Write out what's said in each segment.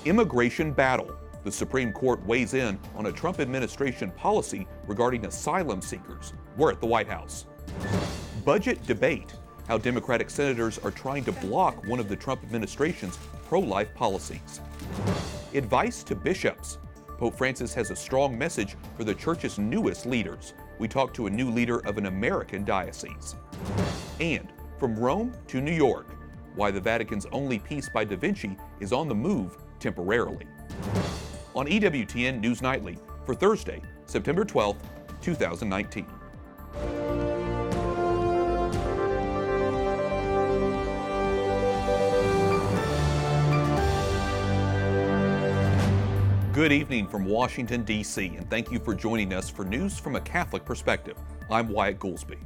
Immigration battle. The Supreme Court weighs in on a Trump administration policy regarding asylum seekers. We're at the White House. Budget debate. How Democratic senators are trying to block one of the Trump administration's pro-life policies. Advice to bishops. Pope Francis has a strong message for the church's newest leaders. We talk to a new leader of an American diocese. And from Rome to New York, why the Vatican's only piece by Da Vinci is on the move temporarily. On EWTN News Nightly for Thursday, September 12th, 2019. Good evening from Washington, D.C., and thank you for joining us for news from a Catholic perspective. I'm Wyatt Goolsby.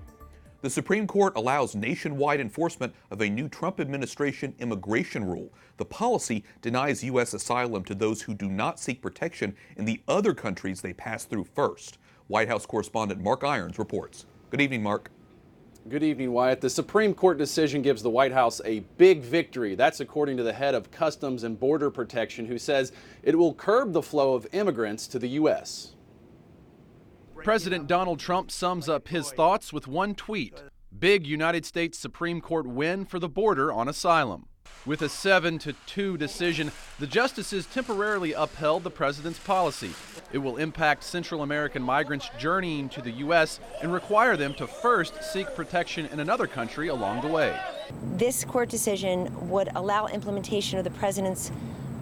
The Supreme Court allows nationwide enforcement of a new Trump administration immigration rule. The policy denies U.S. asylum to those who do not seek protection in the other countries they pass through first. White House correspondent Mark Irons reports. Good evening, Mark. Good evening, Wyatt. The Supreme Court decision gives the White House a big victory. That's according to the head of Customs and Border Protection, who says it will curb the flow of immigrants to the U.S. President Donald Trump sums up his thoughts with one tweet. Big United States Supreme Court win for the border on asylum. With a 7-2 decision, the justices temporarily upheld the president's policy. It will impact Central American migrants journeying to the U.S. and require them to first seek protection in another country along the way. This court decision would allow implementation of the president's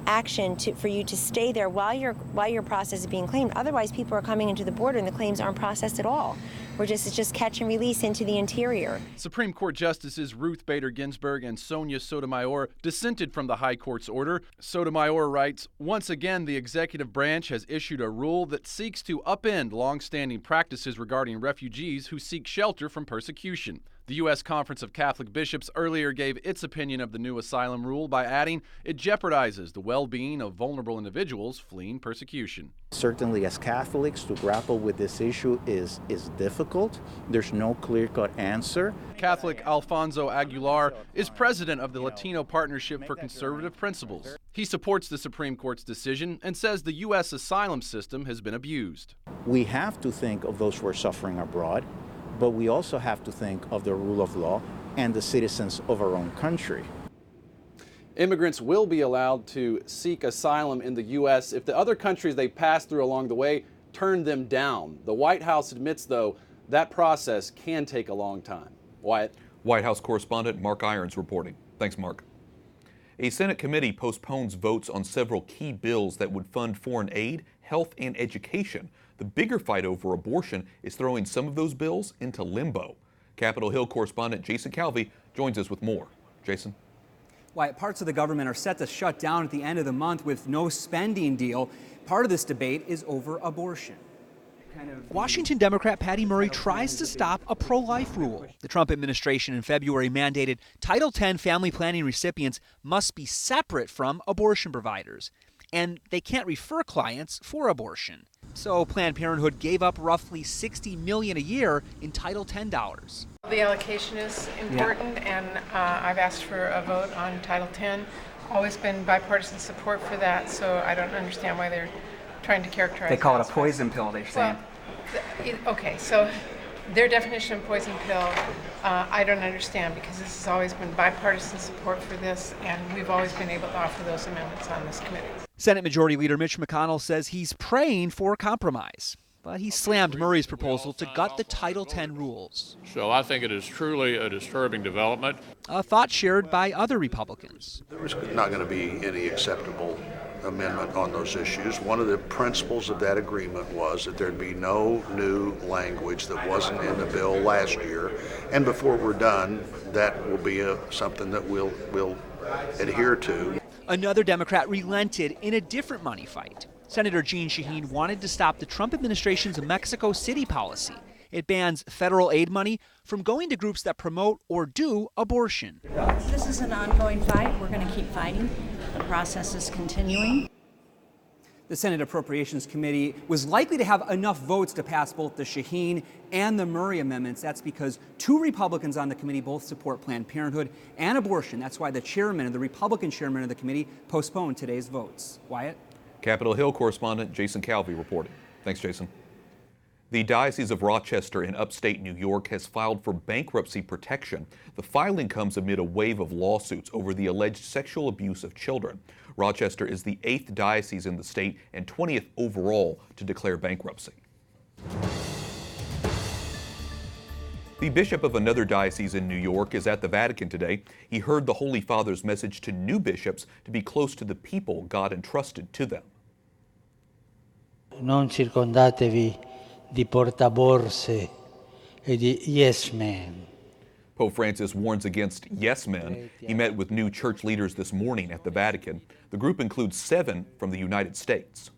action for you to stay there while your process is being claimed. Otherwise, people are coming into the border and the claims aren't processed at all. It's just catch and release into the interior. Supreme Court Justices Ruth Bader Ginsburg and Sonia Sotomayor dissented from the High Court's order. Sotomayor writes, once again, the executive branch has issued a rule that seeks to upend long-standing practices regarding refugees who seek shelter from persecution. The U.S. Conference of Catholic Bishops earlier gave its opinion of the new asylum rule by adding it jeopardizes the well-being of vulnerable individuals fleeing persecution. Certainly as Catholics, to grapple with this issue is difficult. There's no clear-cut answer. Catholic Alfonso Aguilar is president of the Latino Partnership for Conservative Principles. He supports the Supreme Court's decision and says the U.S. asylum system has been abused. We have to think of those who are suffering abroad, but we also have to think of the rule of law and the citizens of our own country. Immigrants will be allowed to seek asylum in the U.S. if the other countries they pass through along the way turn them down. The White House admits, though, that process can take a long time. Wyatt. White House correspondent Mark Irons reporting. Thanks, Mark. A Senate committee postpones votes on several key bills that would fund foreign aid, health, and education. The bigger fight over abortion is throwing some of those bills into limbo. Capitol Hill correspondent Jason Calvi joins us with more. Jason. Why parts of the government are set to shut down at the end of the month with no spending deal. Part of this debate is over abortion. Washington Democrat Patty Murray tries to stop a pro-life rule. The Trump administration in February mandated Title X family planning recipients must be separate from abortion providers, and they can't refer clients for abortion. So Planned Parenthood gave up roughly $60 million a year in Title X dollars. The allocation is important, and I've asked for a vote on Title X. Always been bipartisan support for that, so I don't understand why they're trying to characterize it. They call it a poison pill, they're saying. Well, okay, so their definition of poison pill, I don't understand, because this has always been bipartisan support for this, and we've always been able to offer those amendments on this committee. Senate Majority Leader Mitch McConnell says he's praying for compromise, but he slammed Murray's proposal to gut the Title X rules. So I think it is truly a disturbing development. A thought shared by other Republicans. There's not going to be any acceptable amendment on those issues. One of the principles of that agreement was that there'd be no new language that wasn't in the bill last year, and before we're done, that will be something that we'll adhere to. Another Democrat relented in a different money fight. Senator Jeanne Shaheen wanted to stop the Trump administration's Mexico City policy. It bans federal aid money from going to groups that promote or do abortion. This is an ongoing fight. We're going to keep fighting. The process is continuing. The Senate Appropriations Committee was likely to have enough votes to pass both the Shaheen and the Murray amendments. That's because 2 Republicans on the committee both support Planned Parenthood and abortion. That's why the chairman and the Republican chairman of the committee postponed today's votes. Wyatt? Capitol Hill correspondent Jason Calvey reporting. Thanks, Jason. The Diocese of Rochester in upstate New York has filed for bankruptcy protection. The filing comes amid a wave of lawsuits over the alleged sexual abuse of children. Rochester is the 8th diocese in the state and 20th overall to declare bankruptcy. The bishop of another diocese in New York is at the Vatican today. He heard the Holy Father's message to new bishops to be close to the people God entrusted to them. Non circondatevi di portaborse e di yes men. Pope Francis warns against yes men. He met with new church leaders this morning at the Vatican. The group includes 7 from the United States.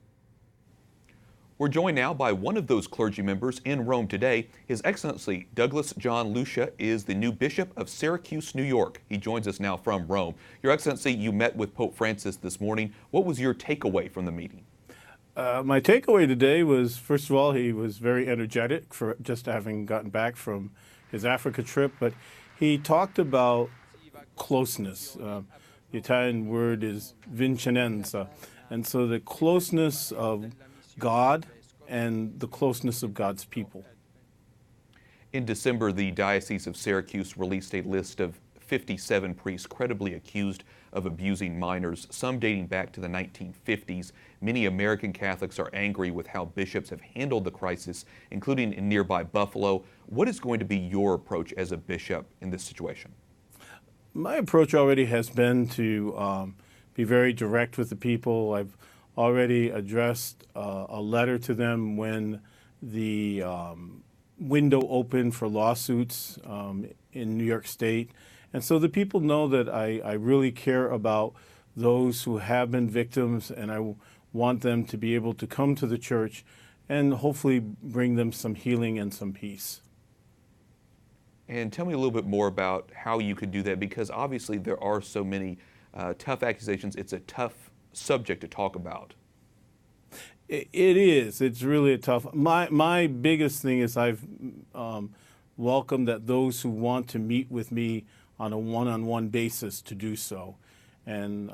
We're joined now by one of those clergy members in Rome today. His Excellency Douglas John Lucia is the new Bishop of Syracuse, New York. He joins us now from Rome. Your Excellency, you met with Pope Francis this morning. What was your takeaway from the meeting? My takeaway today was, first of all, he was very energetic for just having gotten back from his Africa trip, but he talked about closeness. The Italian word is Vinci, and so the closeness of God and the closeness of God's people. In December, the Diocese of Syracuse released a list of 57 priests credibly accused of abusing minors, some dating back to the 1950s. Many American Catholics are angry with how bishops have handled the crisis, including in nearby Buffalo. What is going to be your approach as a bishop in this situation? My approach already has been to be very direct with the people. I've already addressed a letter to them when the window opened for lawsuits in New York State. And so the people know that I really care about those who have been victims, and I want them to be able to come to the church and hopefully bring them some healing and some peace. And tell me a little bit more about how you could do that, because obviously there are so many tough accusations. It's a tough subject to talk about. It is. It's really a tough. My biggest thing is I've welcomed that those who want to meet with me on a one-on-one basis to do so. And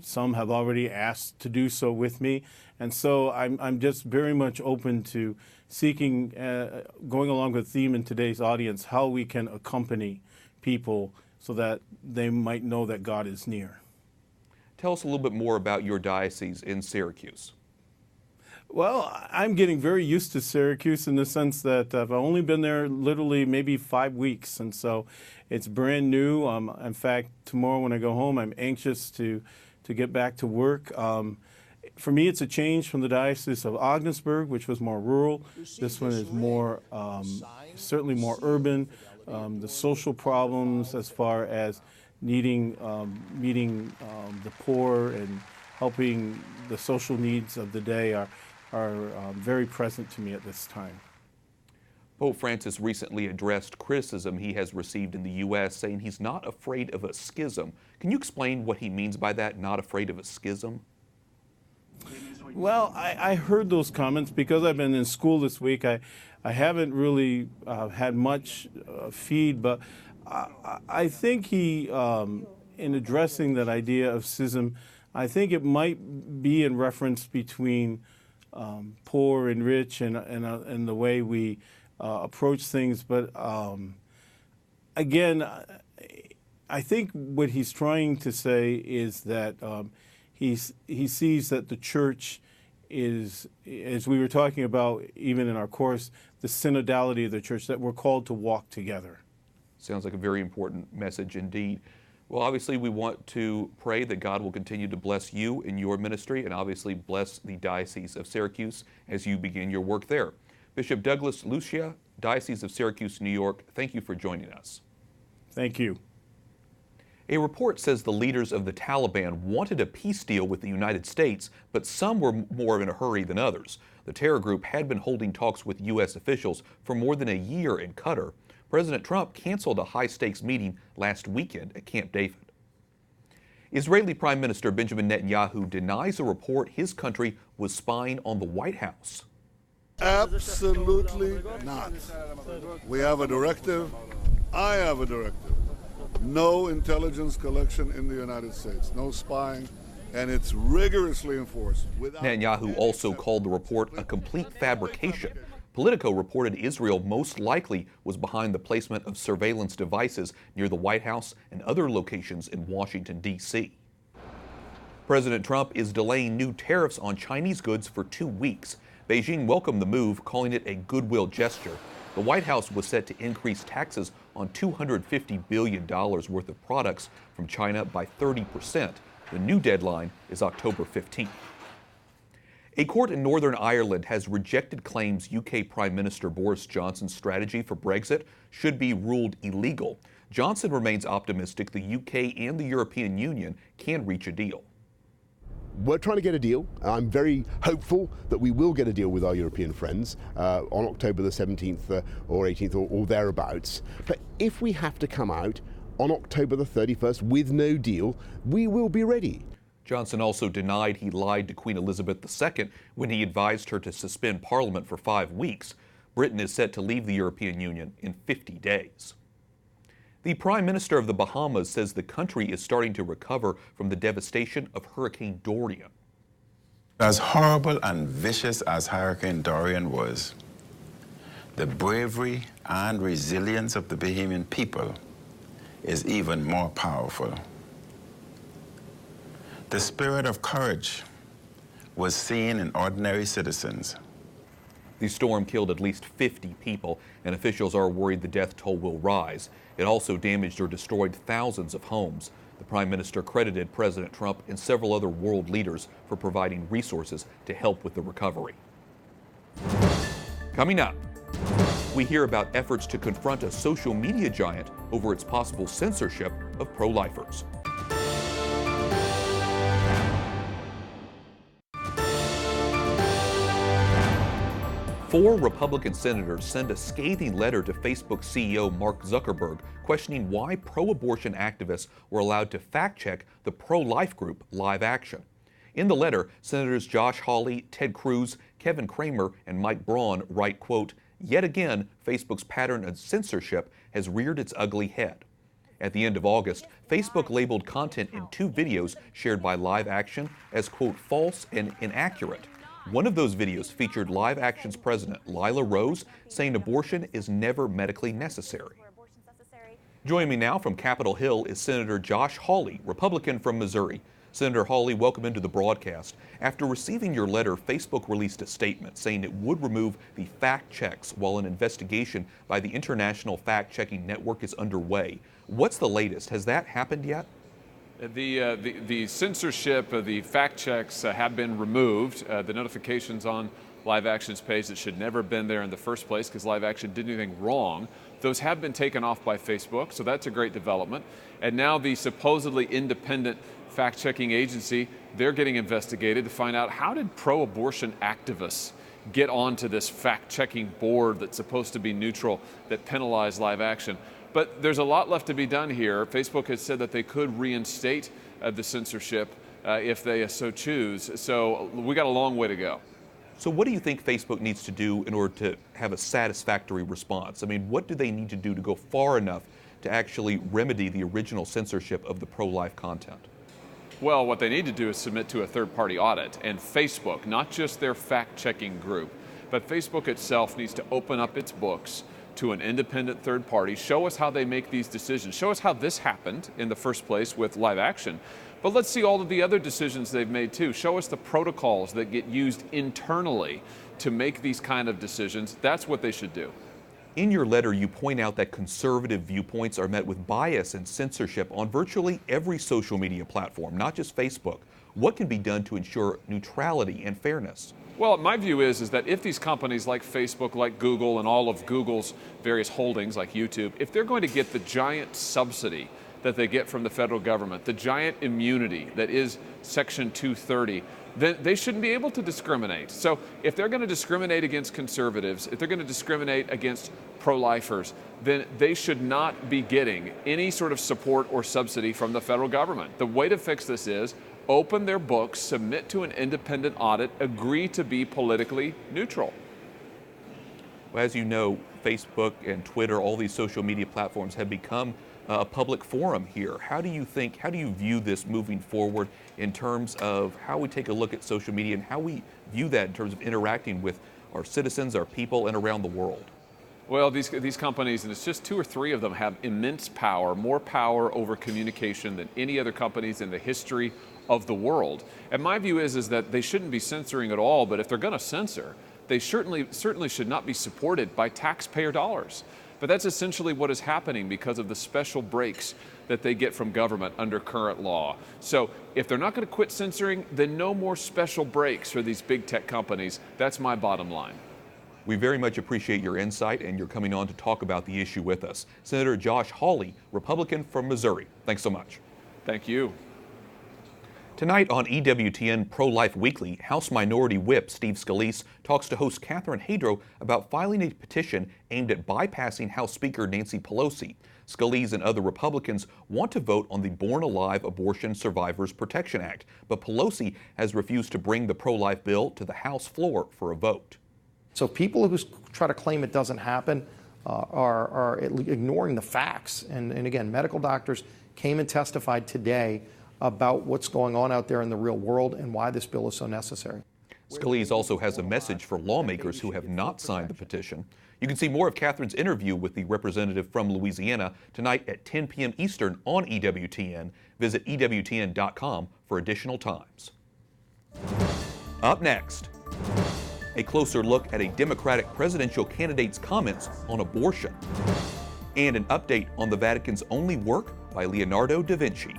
some have already asked to do so with me. And so I'm just very much open to seeking, going along with the theme in today's audience, how we can accompany people so that they might know that God is near. Tell us a little bit more about your diocese in Syracuse. Well, I'm getting very used to Syracuse in the sense that I've only been there literally maybe 5 weeks, and so it's brand new. In fact, tomorrow when I go home, I'm anxious to get back to work. For me, it's a change from the Diocese of Ogdensburg, which was more rural. This one is more, certainly more urban. The social problems as far as meeting the poor and helping the social needs of the day are very present to me at this time. Pope Francis recently addressed criticism he has received in the U.S., saying he's not afraid of a schism. Can you explain what he means by that, not afraid of a schism? Well, I heard those comments because I've been in school this week. I haven't really had much feed, but I think he, in addressing that idea of schism, I think it might be in reference between poor and rich and the way we approach things. But again, I think what he's trying to say is that he sees that the church is, as we were talking about even in our course, the synodality of the church, that we're called to walk together. Sounds like a very important message indeed. Well, obviously, we want to pray that God will continue to bless you in your ministry and obviously bless the Diocese of Syracuse as you begin your work there. Bishop Douglas Lucia, Diocese of Syracuse, New York, thank you for joining us. Thank you. A report says the leaders of the Taliban wanted a peace deal with the United States, but some were more in a hurry than others. The terror group had been holding talks with U.S. officials for more than a year in Qatar. President Trump canceled a high-stakes meeting last weekend at Camp David. Israeli Prime Minister Benjamin Netanyahu denies a report his country was spying on the White House. Absolutely not. We have a directive. I have a directive. No intelligence collection in the United States. No spying. And it's rigorously enforced. Netanyahu also called the report a complete fabrication. Politico reported Israel most likely was behind the placement of surveillance devices near the White House and other locations in Washington, D.C. President Trump is delaying new tariffs on Chinese goods for 2 weeks. Beijing welcomed the move, calling it a goodwill gesture. The White House was set to increase taxes on $250 billion worth of products from China by 30%. The new deadline is October 15th. A court in Northern Ireland has rejected claims UK Prime Minister Boris Johnson's strategy for Brexit should be ruled illegal. Johnson remains optimistic the UK and the European Union can reach a deal. We're trying to get a deal. I'm very hopeful that we will get a deal with our European friends on October the 17th or 18th or thereabouts. But if we have to come out on October the 31st with no deal, we will be ready. Johnson also denied he lied to Queen Elizabeth II when he advised her to suspend Parliament for 5 weeks. Britain is set to leave the European Union in 50 days. The Prime Minister of the Bahamas says the country is starting to recover from the devastation of Hurricane Durian. As horrible and vicious as Hurricane Durian was, the bravery and resilience of the Bahamian people is even more powerful. The spirit of courage was seen in ordinary citizens. The storm killed at least 50 people, and officials are worried the death toll will rise. It also damaged or destroyed thousands of homes. The Prime Minister credited President Trump and several other world leaders for providing resources to help with the recovery. Coming up, we hear about efforts to confront a social media giant over its possible censorship of pro-lifers. Four Republican senators send a scathing letter to Facebook CEO Mark Zuckerberg questioning why pro-abortion activists were allowed to fact-check the pro-life group Live Action. In the letter, Senators Josh Hawley, Ted Cruz, Kevin Cramer, and Mike Braun write, quote, "Yet again, Facebook's pattern of censorship has reared its ugly head." At the end of August, Facebook labeled content in 2 videos shared by Live Action as, quote, false and inaccurate. One of those videos featured Live Action's president, Lila Rose, saying abortion is never medically necessary. Joining me now from Capitol Hill is Senator Josh Hawley, Republican from Missouri. Senator Hawley, welcome into the broadcast. After receiving your letter, Facebook released a statement saying it would remove the fact checks while an investigation by the International Fact-Checking Network is underway. What's the latest? Has that happened yet? The censorship, the fact checks have been removed. The notifications on Live Action's page that should never have been there in the first place because Live Action didn't do anything wrong, those have been taken off by Facebook, so that's a great development. And now the supposedly independent fact-checking agency, they're getting investigated to find out how did pro-abortion activists get onto this fact-checking board that's supposed to be neutral that penalized Live Action. But there's a lot left to be done here. Facebook has said that they could reinstate the censorship if they so choose. So we got a long way to go. So what do you think Facebook needs to do in order to have a satisfactory response? I mean, what do they need to do to go far enough to actually remedy the original censorship of the pro-life content? Well, what they need to do is submit to a third-party audit. And Facebook, not just their fact-checking group, but Facebook itself needs to open up its books to an independent third party, show us how they make these decisions, show us how this happened in the first place with Live Action. But let's see all of the other decisions they've made too. Show us the protocols that get used internally to make these kind of decisions. That's what they should do. In your letter, you point out that conservative viewpoints are met with bias and censorship on virtually every social media platform, not just Facebook. What can be done to ensure neutrality and fairness? Well, my view is that if these companies like Facebook, like Google, and all of Google's various holdings like YouTube, if they're going to get the giant subsidy that they get from the federal government, the giant immunity that is Section 230, then they shouldn't be able to discriminate. So if they're going to discriminate against conservatives, if they're going to discriminate against pro-lifers, then they should not be getting any sort of support or subsidy from the federal government. The way to fix this is open their books, submit to an independent audit, agree to be politically neutral. Well, as you know, Facebook and Twitter, all these social media platforms have become a public forum here. How do you view this moving forward in terms of how we take a look at social media and how we view that in terms of interacting with our citizens, our people, and around the world? Well, these companies, and it's just 2 or 3 of them, have immense power, more power over communication than any other companies in the history of the world. And my view is that they shouldn't be censoring at all, but if they're going to censor, they certainly should not be supported by taxpayer dollars. But that's essentially what is happening because of the special breaks that they get from government under current law. So if they're not going to quit censoring, then no more special breaks for these big tech companies. That's my bottom line. We very much appreciate your insight and your coming on to talk about the issue with us. Senator Josh Hawley, Republican from Missouri. Thanks so much. Thank you. Tonight on EWTN Pro-Life Weekly, House Minority Whip Steve Scalise talks to host Catherine Hadro about filing a petition aimed at bypassing House Speaker Nancy Pelosi. Scalise and other Republicans want to vote on the Born Alive Abortion Survivors Protection Act, but Pelosi has refused to bring the pro-life bill to the House floor for a vote. So people who try to claim it doesn't happen are ignoring the facts. And again, medical doctors came and testified today about what's going on out there in the real world and why this bill is so necessary. Scalise also has a message for lawmakers who have not signed the petition. You can see more of Catherine's interview with the representative from Louisiana tonight at 10 p.m. Eastern on EWTN. Visit EWTN.com for additional times. Up next, a closer look at a Democratic presidential candidate's comments on abortion, and an update on the Vatican's only work by Leonardo da Vinci.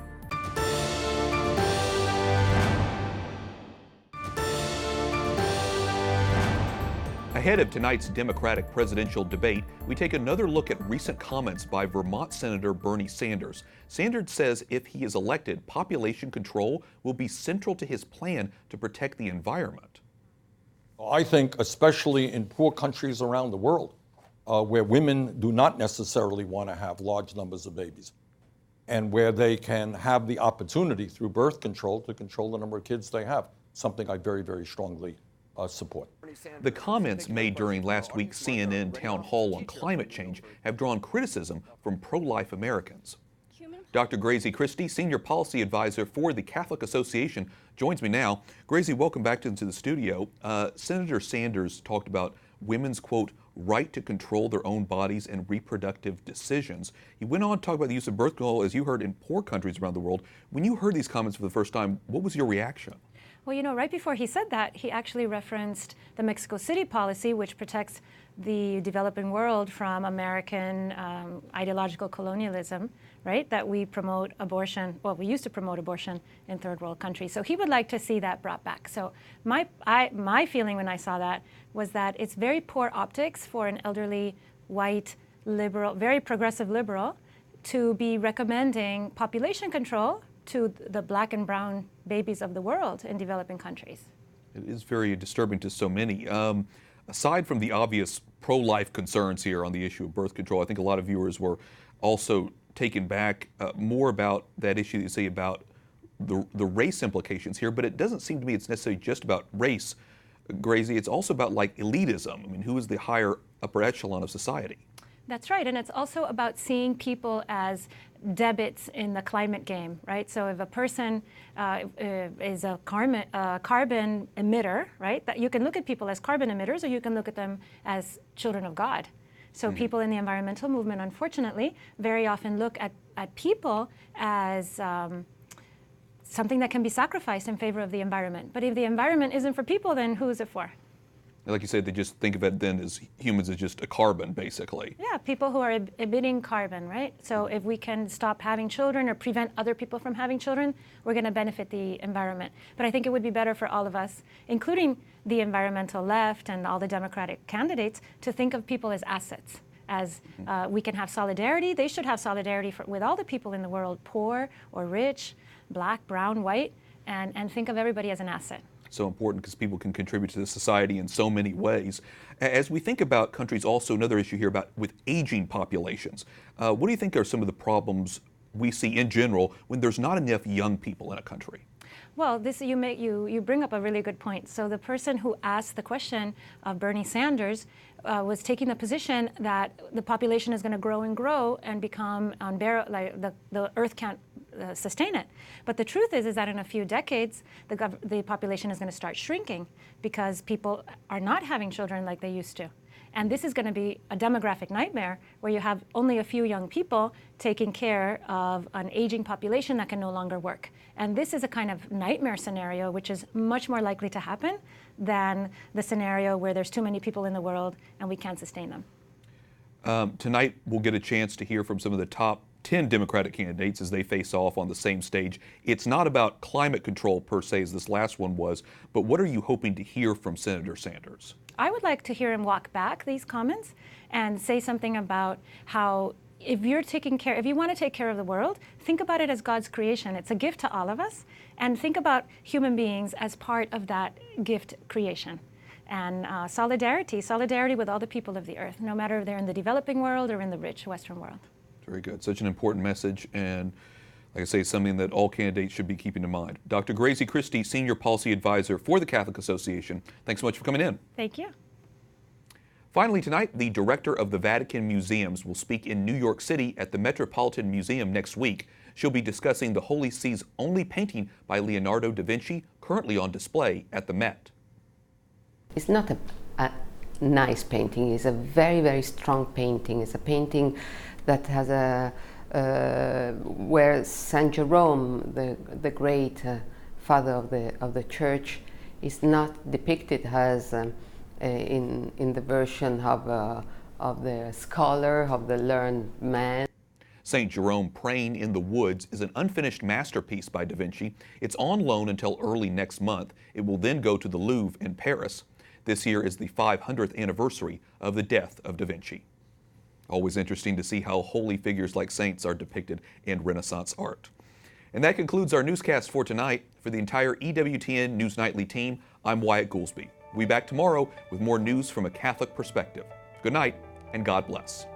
Ahead of tonight's Democratic presidential debate, we take another look at recent comments by Vermont Senator Bernie Sanders. Sanders says if he is elected, population control will be central to his plan to protect the environment. I think especially in poor countries around the world, where women do not necessarily want to have large numbers of babies, and where they can have the opportunity through birth control to control the number of kids they have, something I very, very strongly support. The comments made during last week's CNN town hall on climate change have drawn criticism from pro-life Americans. Dr. Grazie Christie, Senior Policy Advisor for the Catholic Association, joins me now. Grazie, welcome back into the studio. Senator Sanders talked about women's, quote, right to control their own bodies and reproductive decisions. He went on to talk about the use of birth control, as you heard, in poor countries around the world. When you heard these comments for the first time, what was your reaction? Well, you know, right before he said that, he actually referenced the Mexico City policy, which protects the developing world from American ideological colonialism, right? That we promote abortion, well, we used to promote abortion in third world countries. So he would like to see that brought back. So my feeling when I saw that was that it's very poor optics for an elderly, white, liberal, very progressive liberal to be recommending population control to the black and brown babies of the world in developing countries. It is very disturbing to so many. Aside from the obvious pro-life concerns here on the issue of birth control, I think a lot of viewers were also taken back more about that issue that you say about the race implications here, but it doesn't seem to me it's necessarily just about race, Grazie. It's also about like elitism. I mean, who is the higher upper echelon of society? That's right, and it's also about seeing people as debits in the climate game, right? So if a person is a carbon emitter, right, that you can look at people as carbon emitters or you can look at them as children of God. So people in the environmental movement, unfortunately, very often look at people as something that can be sacrificed in favor of the environment. But if the environment isn't for people, then who is it for? Like you said, they just think of it then as humans as just a carbon, basically. Yeah, people who are emitting carbon, right? So if we can stop having children or prevent other people from having children, we're going to benefit the environment. But I think it would be better for all of us, including the environmental left and all the Democratic candidates, to think of people as assets as we can have solidarity. They should have solidarity with all the people in the world, poor or rich, black, brown, white, and think of everybody as an asset. So important because people can contribute to the society in so many ways. As we think about countries, also another issue here about with aging populations, what do you think are some of the problems we see in general when there's not enough young people in a country? Well, you bring up a really good point. So the person who asked the question of Bernie Sanders was taking the position that the population is going to grow and grow and become unbearable, like the earth can't sustain it. But the truth is that in a few decades, the population is going to start shrinking because people are not having children like they used to. And this is going to be a demographic nightmare where you have only a few young people taking care of an aging population that can no longer work. And this is a kind of nightmare scenario which is much more likely to happen than the scenario where there's too many people in the world and we can't sustain them. Tonight we'll get a chance to hear from some of the top 10 Democratic candidates as they face off on the same stage. It's not about climate control per se as this last one was, but what are you hoping to hear from Senator Sanders? I would like to hear him walk back these comments and say something about how if you want to take care of the world, think about it as God's creation. It's a gift to all of us, and think about human beings as part of that gift creation. And solidarity with all the people of the earth, no matter if they're in the developing world or in the rich Western world. Very good. Such an important message, and like I say, something that all candidates should be keeping in mind. Dr. Grazie Christie, Senior Policy Advisor for the Catholic Association, thanks so much for coming in. Thank you. Finally tonight, the director of the Vatican Museums will speak in New York City at the Metropolitan Museum next week. She'll be discussing the Holy See's only painting by Leonardo da Vinci, currently on display at the Met. It's not a nice painting. It's a very, very strong painting. It's a painting that has where Saint Jerome, the great father of the Church, is not depicted as in the version of the scholar, of the learned man. St. Jerome Praying in the Woods is an unfinished masterpiece by Da Vinci. It's on loan until early next month. It will then go to the Louvre in Paris. This year is the 500th anniversary of the death of Da Vinci. Always interesting to see how holy figures like saints are depicted in Renaissance art. And that concludes our newscast for tonight. For the entire EWTN News Nightly team, I'm Wyatt Goolsby. We'll be back tomorrow with more news from a Catholic perspective. Good night, and God bless.